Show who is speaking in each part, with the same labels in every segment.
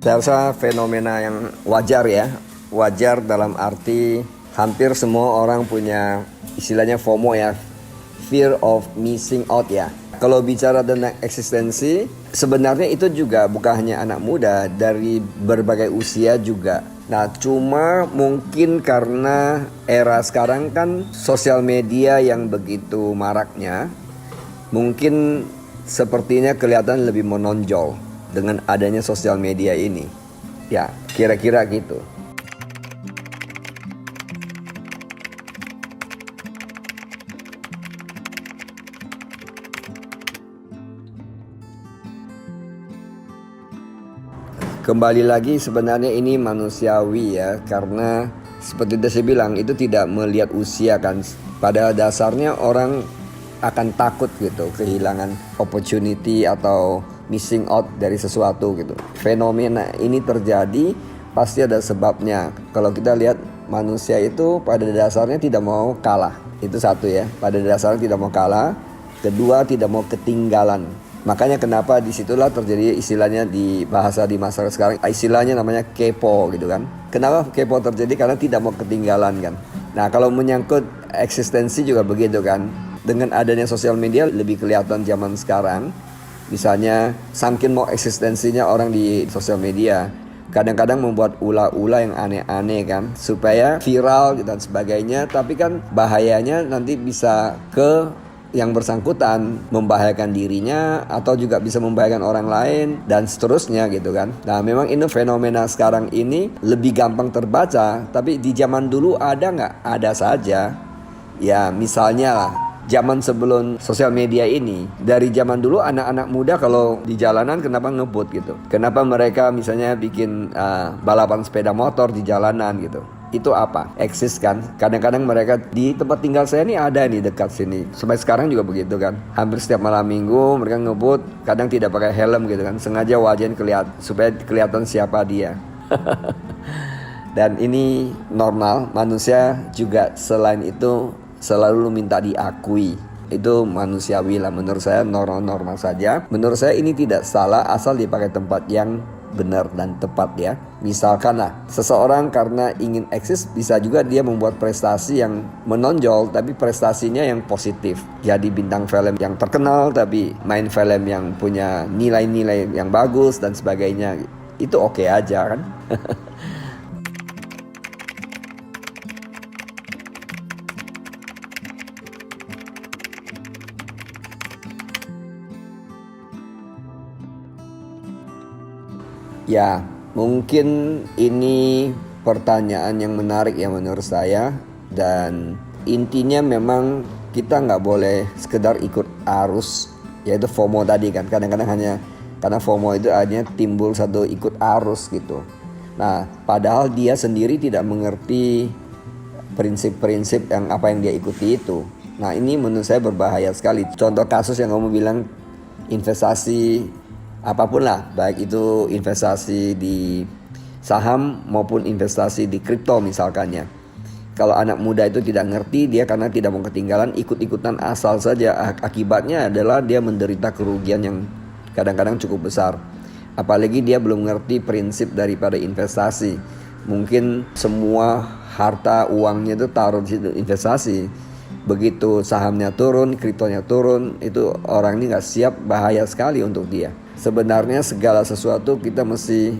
Speaker 1: Saya rasa fenomena yang wajar ya. Wajar dalam arti hampir semua orang punya istilahnya FOMO ya. Fear of missing out ya. Kalau bicara tentang eksistensi, sebenarnya itu juga bukan hanya anak muda, dari berbagai usia juga. Nah, cuma mungkin karena era sekarang kan sosial media yang begitu maraknya, mungkin sepertinya kelihatan lebih menonjol dengan adanya sosial media ini. Ya, kira-kira gitu. Kembali lagi sebenarnya ini manusiawi ya, karena seperti saya bilang itu tidak melihat usia kan. Pada dasarnya orang akan takut gitu kehilangan opportunity atau missing out dari sesuatu gitu. Fenomena ini terjadi pasti ada sebabnya. Kalau kita lihat manusia itu pada dasarnya tidak mau kalah. Itu satu ya, pada dasarnya tidak mau kalah. Kedua, tidak mau ketinggalan. Makanya kenapa disitulah terjadi istilahnya di bahasa di masyarakat sekarang, istilahnya namanya kepo gitu kan. Kenapa kepo terjadi? Karena tidak mau ketinggalan kan. Nah, kalau menyangkut eksistensi juga begitu kan. Dengan adanya sosial media lebih kelihatan zaman sekarang. Misalnya saking mau eksistensinya orang di sosial media, kadang-kadang membuat ula-ula yang aneh-aneh kan, supaya viral dan sebagainya. Tapi kan bahayanya nanti bisa ke yang bersangkutan, membahayakan dirinya atau juga bisa membahayakan orang lain dan seterusnya gitu kan. Nah, memang ini fenomena sekarang ini lebih gampang terbaca, tapi di zaman dulu ada nggak? Ada saja. Ya misalnya lah, zaman sebelum sosial media ini, dari zaman dulu anak-anak muda kalau di jalanan kenapa ngebut gitu? Kenapa mereka misalnya bikin balapan sepeda motor di jalanan gitu? Itu apa? Eksis kan? Kadang-kadang mereka di tempat tinggal saya ini ada nih dekat sini. Sampai sekarang juga begitu kan. Hampir setiap malam minggu mereka ngebut, kadang tidak pakai helm gitu kan. Sengaja wajahnya kelihatan supaya kelihatan siapa dia. Dan ini normal, manusia juga selain itu selalu minta diakui. Itu manusiawi lah, menurut saya normal-normal saja. Menurut saya ini tidak salah asal dipakai tempat yang benar dan tepat ya. Misalkan lah, seseorang karena ingin eksis bisa juga dia membuat prestasi yang menonjol, tapi prestasinya yang positif. Jadi bintang film yang terkenal tapi main film yang punya nilai-nilai yang bagus dan sebagainya. Itu oke aja kan. Ya, mungkin ini pertanyaan yang menarik ya menurut saya. Dan intinya memang kita nggak boleh sekedar ikut arus, yaitu FOMO tadi kan. Kadang-kadang hanya karena FOMO itu hanya timbul satu ikut arus gitu. Nah, padahal dia sendiri tidak mengerti prinsip-prinsip yang apa yang dia ikuti itu. Nah, ini menurut saya berbahaya sekali. Contoh kasus yang kamu bilang, investasi apapun lah, baik itu investasi di saham maupun investasi di kripto misalkannya. Kalau anak muda itu tidak ngerti, dia karena tidak mau ketinggalan ikut-ikutan asal saja. Akibatnya adalah dia menderita kerugian yang kadang-kadang cukup besar. Apalagi dia belum ngerti prinsip daripada investasi. Mungkin semua harta uangnya itu taruh di situ investasi. Begitu sahamnya turun, kriptonya turun, itu orang ini gak siap, bahaya sekali untuk dia. Sebenarnya segala sesuatu kita mesti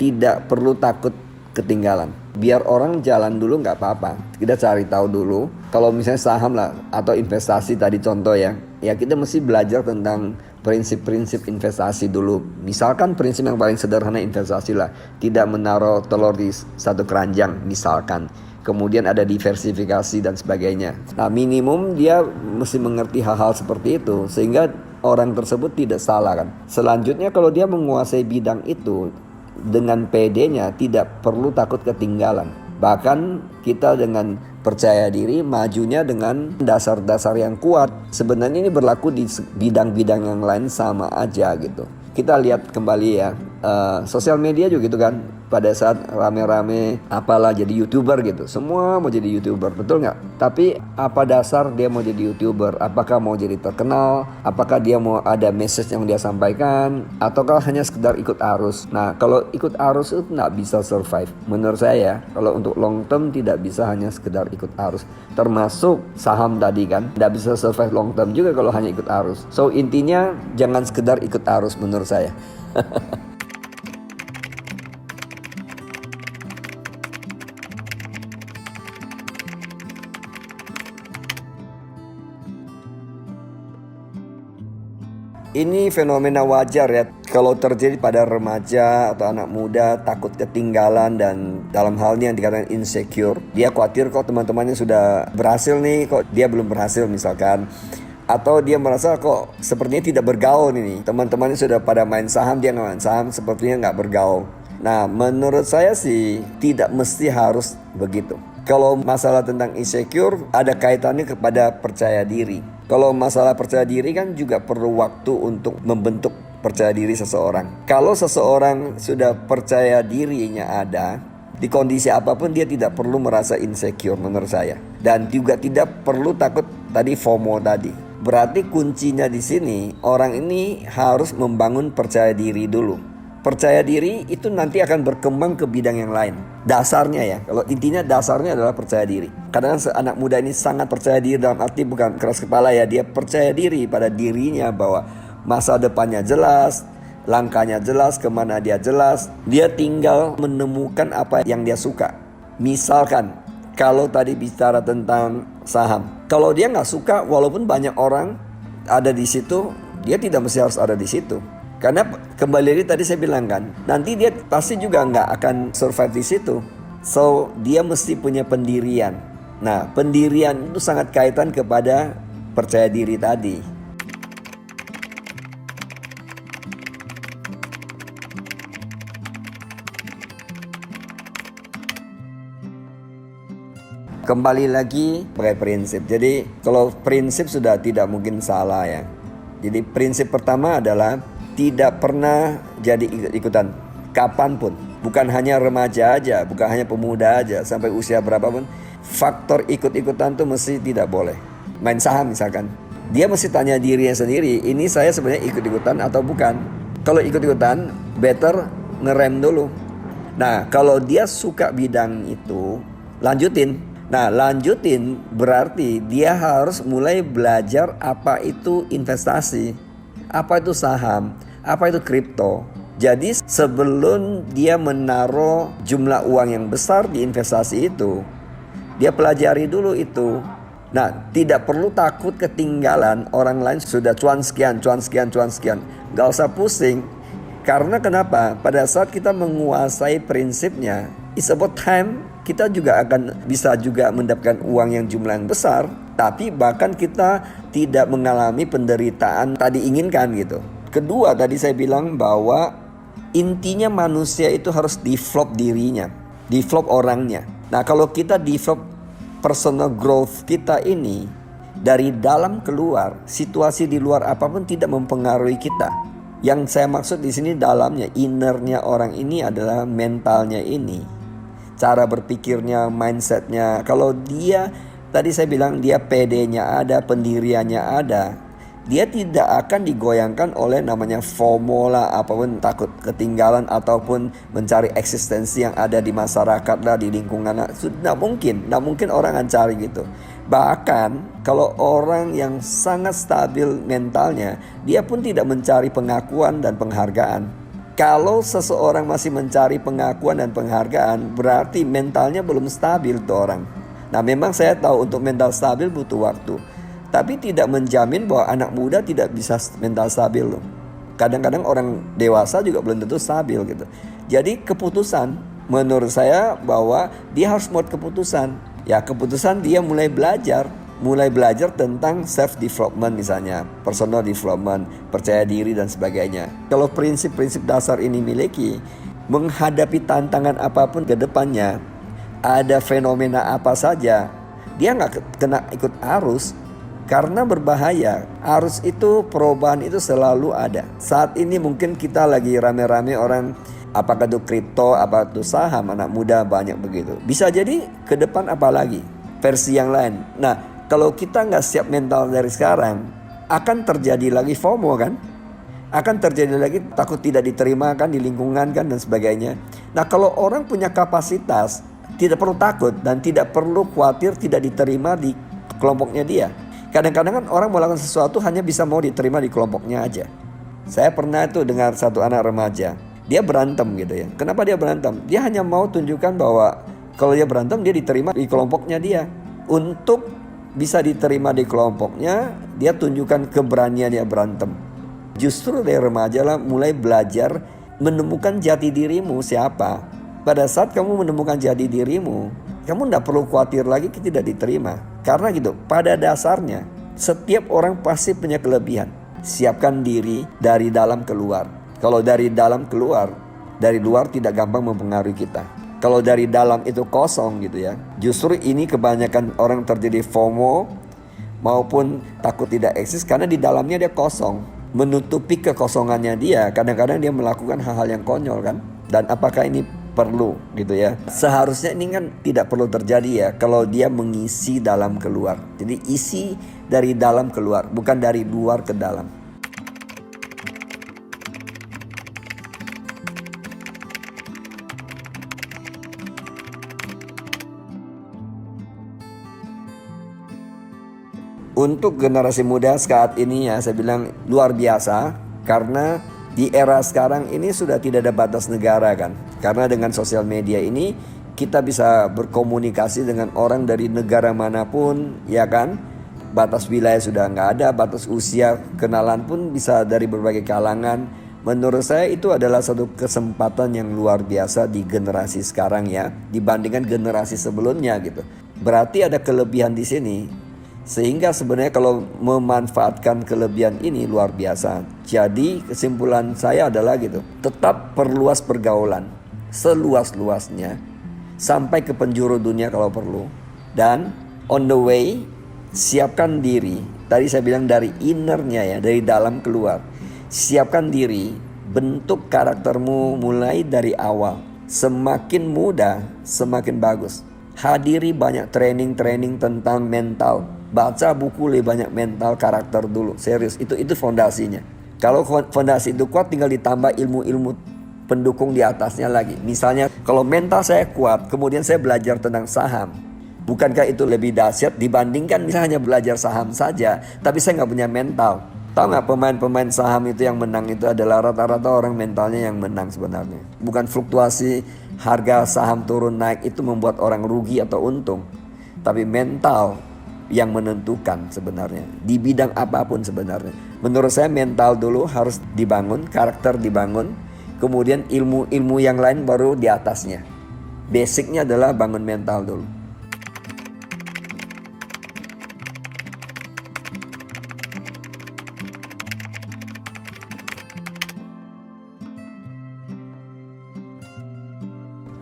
Speaker 1: tidak perlu takut ketinggalan. Biar orang jalan dulu gak apa-apa. Kita cari tahu dulu. Kalau misalnya saham lah atau investasi tadi contoh ya kita mesti belajar tentang prinsip-prinsip investasi dulu. Misalkan prinsip yang paling sederhana investasi lah, tidak menaruh telur di satu keranjang misalkan. Kemudian ada diversifikasi dan sebagainya. Nah, minimum dia mesti mengerti hal-hal seperti itu sehingga orang tersebut tidak salah kan. Selanjutnya kalau dia menguasai bidang itu dengan PD-nya, tidak perlu takut ketinggalan. Bahkan kita dengan percaya diri majunya dengan dasar-dasar yang kuat. Sebenarnya ini berlaku di bidang-bidang yang lain sama aja gitu. Kita lihat kembali ya, sosial media juga gitu kan. pada saat rame-rame apalah jadi YouTuber gitu. Semua mau jadi YouTuber, betul nggak? Tapi apa dasar dia mau jadi YouTuber? Apakah mau jadi terkenal? Apakah dia mau ada message yang dia sampaikan? Ataukah hanya sekedar ikut arus? Nah, kalau ikut arus itu nggak bisa survive. Menurut saya, kalau untuk long term tidak bisa hanya sekedar ikut arus. Termasuk saham tadi kan, nggak bisa survive long term juga kalau hanya ikut arus. So intinya jangan sekedar ikut arus menurut saya. Ini fenomena wajar ya kalau terjadi pada remaja atau anak muda, takut ketinggalan dan dalam hal ini yang dikatakan insecure. Dia khawatir kok teman-temannya sudah berhasil nih, kok dia belum berhasil misalkan. Atau dia merasa kok sepertinya tidak bergaul ini. Teman-temannya sudah pada main saham, dia nggak main saham, sepertinya nggak bergaul. Nah, menurut saya sih tidak mesti harus begitu. Kalau masalah tentang insecure ada kaitannya kepada percaya diri. Kalau masalah percaya diri kan juga perlu waktu untuk membentuk percaya diri seseorang. Kalau seseorang sudah percaya dirinya ada, di kondisi apapun dia tidak perlu merasa insecure menurut saya. Dan juga tidak perlu takut tadi FOMO tadi. Berarti kuncinya di sini orang ini harus membangun percaya diri dulu. Percaya diri itu nanti akan berkembang ke bidang yang lain. Dasarnya ya, kalau intinya dasarnya adalah percaya diri. Kadang anak muda ini sangat percaya diri dalam arti bukan keras kepala ya. Dia percaya diri pada dirinya bahwa masa depannya jelas, langkahnya jelas, kemana dia jelas. Dia tinggal menemukan apa yang dia suka. Misalkan, kalau tadi bicara tentang saham. Kalau dia nggak suka, walaupun banyak orang ada di situ, dia tidak mesti harus ada di situ. Karena kembali lagi tadi saya bilang kan, nanti dia pasti juga nggak akan survive di situ. So dia mesti punya pendirian. Nah, pendirian itu sangat kaitan kepada percaya diri tadi. Kembali lagi pakai prinsip. Jadi kalau prinsip sudah tidak mungkin salah ya. Jadi prinsip pertama adalah tidak pernah jadi ikut-ikutan kapanpun. Bukan hanya remaja aja, bukan hanya pemuda aja, sampai usia berapapun. Faktor ikut-ikutan tuh mesti tidak boleh. Main saham misalkan, dia mesti tanya dirinya sendiri, ini saya sebenarnya ikut-ikutan atau bukan. Kalau ikut-ikutan, better ngerem dulu. Nah, kalau dia suka bidang itu, lanjutin. Nah, lanjutin berarti dia harus mulai belajar apa itu investasi, apa itu saham, apa itu kripto. Jadi sebelum dia menaruh jumlah uang yang besar di investasi itu, dia pelajari dulu itu. Nah, tidak perlu takut ketinggalan orang lain sudah cuan sekian. Gak usah pusing. Karena kenapa? Pada saat kita menguasai prinsipnya, it's about time kita juga akan bisa juga mendapatkan uang yang jumlah yang besar. Tapi bahkan kita tidak mengalami penderitaan tadi inginkan gitu. Kedua, tadi saya bilang bahwa intinya manusia itu harus develop dirinya, develop orangnya. Nah, kalau kita develop personal growth kita ini dari dalam keluar, situasi di luar apapun tidak mempengaruhi kita. Yang saya maksud di sini dalamnya, innernya orang ini adalah mentalnya ini, cara berpikirnya, mindsetnya. Kalau dia tadi saya bilang dia PD-nya ada, pendiriannya ada, dia tidak akan digoyangkan oleh namanya FOMO lah, apapun takut ketinggalan ataupun mencari eksistensi yang ada di masyarakat lah, di lingkungan lah. Tidak mungkin orang akan cari gitu. Bahkan kalau orang yang sangat stabil mentalnya, dia pun tidak mencari pengakuan dan penghargaan. Kalau seseorang masih mencari pengakuan dan penghargaan, berarti mentalnya belum stabil tuh orang. Nah, memang saya tahu untuk mental stabil butuh waktu, tapi tidak menjamin bahwa anak muda tidak bisa mental stabil loh. Kadang-kadang orang dewasa juga belum tentu stabil gitu. Jadi keputusan menurut saya bahwa dia harus buat keputusan. Ya, keputusan dia mulai belajar tentang self development misalnya, personal development, percaya diri dan sebagainya. Kalau prinsip-prinsip dasar ini miliki, menghadapi tantangan apapun ke depannya, ada fenomena apa saja, dia nggak kena ikut arus. Karena berbahaya. Arus itu, perubahan itu selalu ada. Saat ini mungkin kita lagi rame-rame orang Apakah itu kripto, apa itu saham, anak muda banyak begitu. Bisa jadi ke depan apa lagi, versi yang lain. Nah, kalau kita nggak siap mental dari sekarang, akan terjadi lagi FOMO kan? Akan terjadi lagi takut tidak diterima kan di lingkungan kan dan sebagainya. Nah, kalau orang punya kapasitas, tidak perlu takut dan tidak perlu khawatir tidak diterima di kelompoknya dia. Kadang-kadang kan orang melakukan sesuatu hanya bisa mau diterima di kelompoknya aja. Saya pernah itu dengar satu anak remaja. Dia berantem gitu ya. Kenapa dia berantem? Dia hanya mau tunjukkan bahwa kalau dia berantem dia diterima di kelompoknya dia. Untuk bisa diterima di kelompoknya, dia tunjukkan keberanian dia berantem. Justru dari remaja lah mulai belajar menemukan jati dirimu siapa. Pada saat kamu menemukan jati dirimu, kamu tidak perlu khawatir lagi tidak diterima. Karena gitu, pada dasarnya setiap orang pasti punya kelebihan. Siapkan diri dari dalam keluar. Kalau dari dalam keluar, dari luar tidak gampang mempengaruhi kita. Kalau dari dalam itu kosong gitu ya. Justru ini kebanyakan orang terjadi FOMO maupun takut tidak eksis karena di dalamnya dia kosong. Menutupi kekosongannya dia, kadang-kadang dia melakukan hal-hal yang konyol kan. Dan apakah ini perlu gitu ya? Seharusnya ini kan tidak perlu terjadi ya kalau dia mengisi dalam keluar. Jadi isi dari dalam keluar, bukan dari luar ke dalam. Untuk generasi muda saat ini ya saya bilang luar biasa. Karena di era sekarang ini sudah tidak ada batas negara kan. Karena dengan sosial media ini kita bisa berkomunikasi dengan orang dari negara manapun ya kan. Batas wilayah sudah nggak ada, batas usia kenalan pun bisa dari berbagai kalangan. Menurut saya itu adalah satu kesempatan yang luar biasa di generasi sekarang ya. Dibandingkan generasi sebelumnya gitu. Berarti ada kelebihan di sini. Sehingga sebenarnya kalau memanfaatkan kelebihan ini luar biasa. Jadi kesimpulan saya adalah gitu. Tetap perluas pergaulan seluas-luasnya sampai ke penjuru dunia kalau perlu. Dan on the way siapkan diri. Tadi saya bilang dari innernya ya, dari dalam keluar. Siapkan diri, bentuk karaktermu mulai dari awal. Semakin muda, semakin bagus. Hadiri banyak training tentang mental. Baca buku lebih banyak mental karakter dulu. Serius, itu fondasinya. Kalau fondasi itu kuat, tinggal ditambah ilmu-ilmu pendukung di atasnya lagi. Misalnya kalau mental saya kuat, kemudian saya belajar tentang saham. Bukankah itu lebih dahsyat dibandingkan misalnya hanya belajar saham saja, tapi saya nggak punya mental. Tahu nggak pemain-pemain saham itu yang menang itu adalah rata-rata orang mentalnya yang menang sebenarnya. Bukan fluktuasi harga saham turun naik itu membuat orang rugi atau untung. Tapi mental yang menentukan sebenarnya di bidang apapun sebenarnya. Menurut saya mental dulu harus dibangun, karakter dibangun, kemudian ilmu-ilmu yang lain baru di atasnya. Basicnya adalah bangun mental dulu.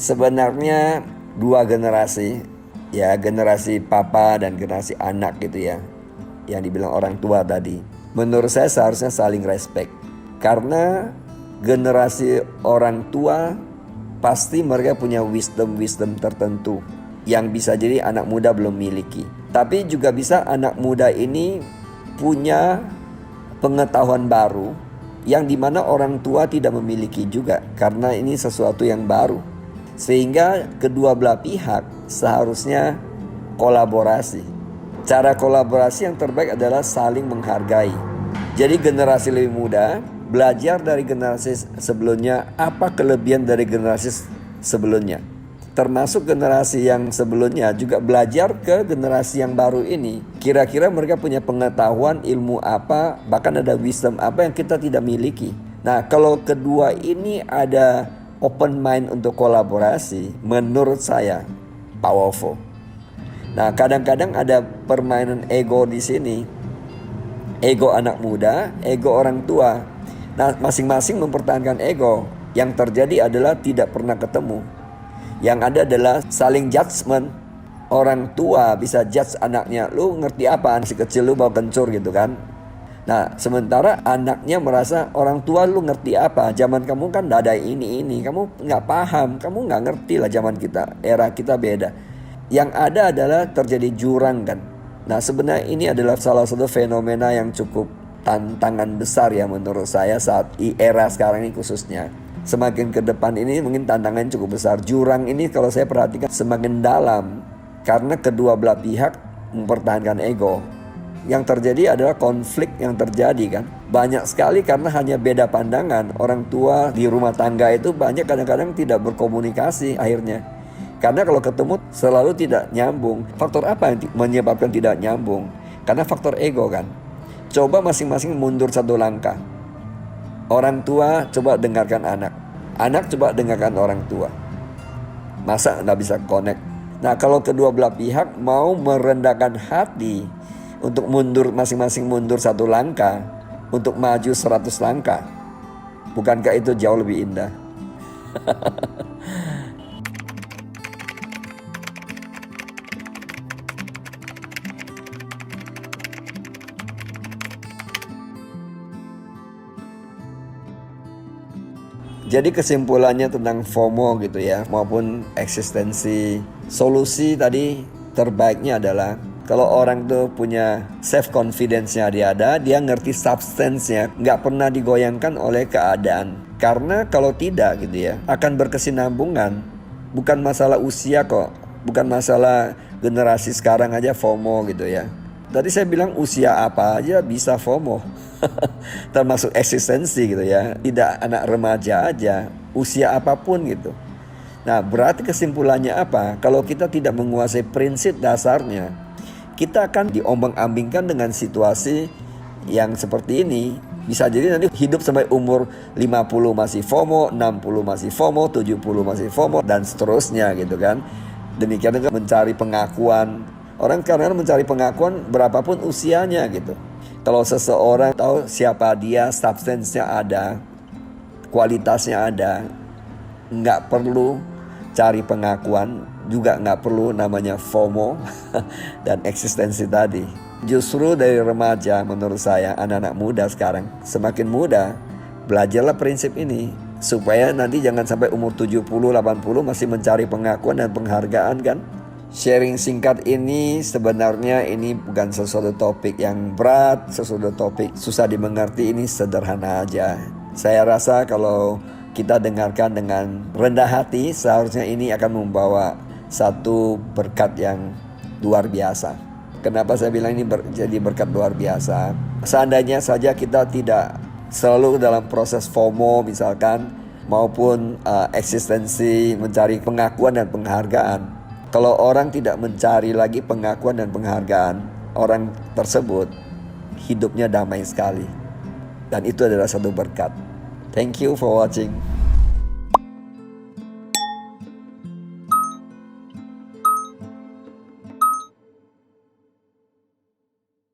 Speaker 1: Sebenarnya dua generasi, ya generasi papa dan generasi anak gitu ya, yang dibilang orang tua tadi. Menurut saya seharusnya saling respect. Karena generasi orang tua pasti mereka punya wisdom tertentu yang bisa jadi anak muda belum miliki. Tapi juga bisa anak muda ini punya pengetahuan baru yang dimana orang tua tidak memiliki juga, karena ini sesuatu yang baru. Sehingga kedua belah pihak seharusnya kolaborasi. Cara kolaborasi yang terbaik adalah saling menghargai. Jadi generasi lebih muda belajar dari generasi sebelumnya apa kelebihan dari generasi sebelumnya. Termasuk generasi yang sebelumnya juga belajar ke generasi yang baru ini. Kira-kira mereka punya pengetahuan, ilmu apa, bahkan ada wisdom apa yang kita tidak miliki. Nah, kalau kedua ini ada open mind untuk kolaborasi, menurut saya powerful. Nah, kadang-kadang ada permainan ego di sini. Ego anak muda, ego orang tua. Nah, masing-masing mempertahankan ego. Yang terjadi adalah tidak pernah ketemu. Yang ada adalah saling judgment. Orang tua bisa judge anaknya, lu ngerti apa, si kecil lu bawa kencur gitu kan. Nah, sementara anaknya merasa orang tua lu ngerti apa? Zaman kamu kan gak ada ini. Kamu nggak paham, kamu nggak ngerti lah zaman kita. Era kita beda. Yang ada adalah terjadi jurang kan. Nah, sebenarnya ini adalah salah satu fenomena yang cukup tantangan besar ya menurut saya saat era sekarang ini khususnya. Semakin ke depan ini mungkin tantangan cukup besar. Jurang ini kalau saya perhatikan semakin dalam karena kedua belah pihak mempertahankan ego. Yang terjadi adalah konflik yang terjadi kan. Banyak sekali karena hanya beda pandangan. Orang tua di rumah tangga itu banyak kadang-kadang tidak berkomunikasi akhirnya. Karena kalau ketemu selalu tidak nyambung. Faktor apa yang menyebabkan tidak nyambung? Karena faktor ego kan. Coba masing-masing mundur satu langkah. Orang tua coba dengarkan anak. Anak coba dengarkan orang tua. Masa nggak bisa connect? Nah, kalau kedua belah pihak mau merendahkan hati untuk mundur, masing-masing mundur satu langkah, untuk maju 100 langkah. Bukankah itu jauh lebih indah? Jadi kesimpulannya tentang FOMO gitu ya, maupun eksistensi, solusi tadi terbaiknya adalah kalau orang tuh punya self confidence-nya dia ngerti substance-nya, nggak pernah digoyangkan oleh keadaan. Karena kalau tidak gitu ya, akan berkesinambungan. Bukan masalah usia kok, bukan masalah generasi sekarang aja FOMO gitu ya. Tadi saya bilang usia apa aja bisa FOMO. Termasuk eksistensi gitu ya. Tidak anak remaja aja, usia apapun gitu. Nah, berarti kesimpulannya apa? Kalau kita tidak menguasai prinsip dasarnya, kita akan diombang-ambingkan dengan situasi yang seperti ini. Bisa jadi nanti hidup sampai umur 50 masih FOMO, 60 masih FOMO, 70 masih FOMO, dan seterusnya gitu kan. Demikian juga mencari pengakuan. Orang karena mencari pengakuan berapapun usianya gitu. Kalau seseorang tahu siapa dia, substance-nya ada, kualitasnya ada, nggak perlu cari pengakuan, juga nggak perlu namanya FOMO dan eksistensi tadi. Justru dari remaja menurut saya, anak-anak muda sekarang, semakin muda, belajarlah prinsip ini. Supaya nanti jangan sampai umur 70, 80 masih mencari pengakuan dan penghargaan kan. Sharing singkat ini sebenarnya ini bukan sesuatu topik yang berat, sesuatu topik susah dimengerti, ini sederhana aja. Saya rasa kalau kita dengarkan dengan rendah hati, seharusnya ini akan membawa satu berkat yang luar biasa. Kenapa saya bilang ini jadi berkat luar biasa? Seandainya saja kita tidak selalu dalam proses FOMO misalkan, maupun eksistensi mencari pengakuan dan penghargaan. Kalau orang tidak mencari lagi pengakuan dan penghargaan, orang tersebut hidupnya damai sekali. Dan itu adalah satu berkat. Thank you for watching.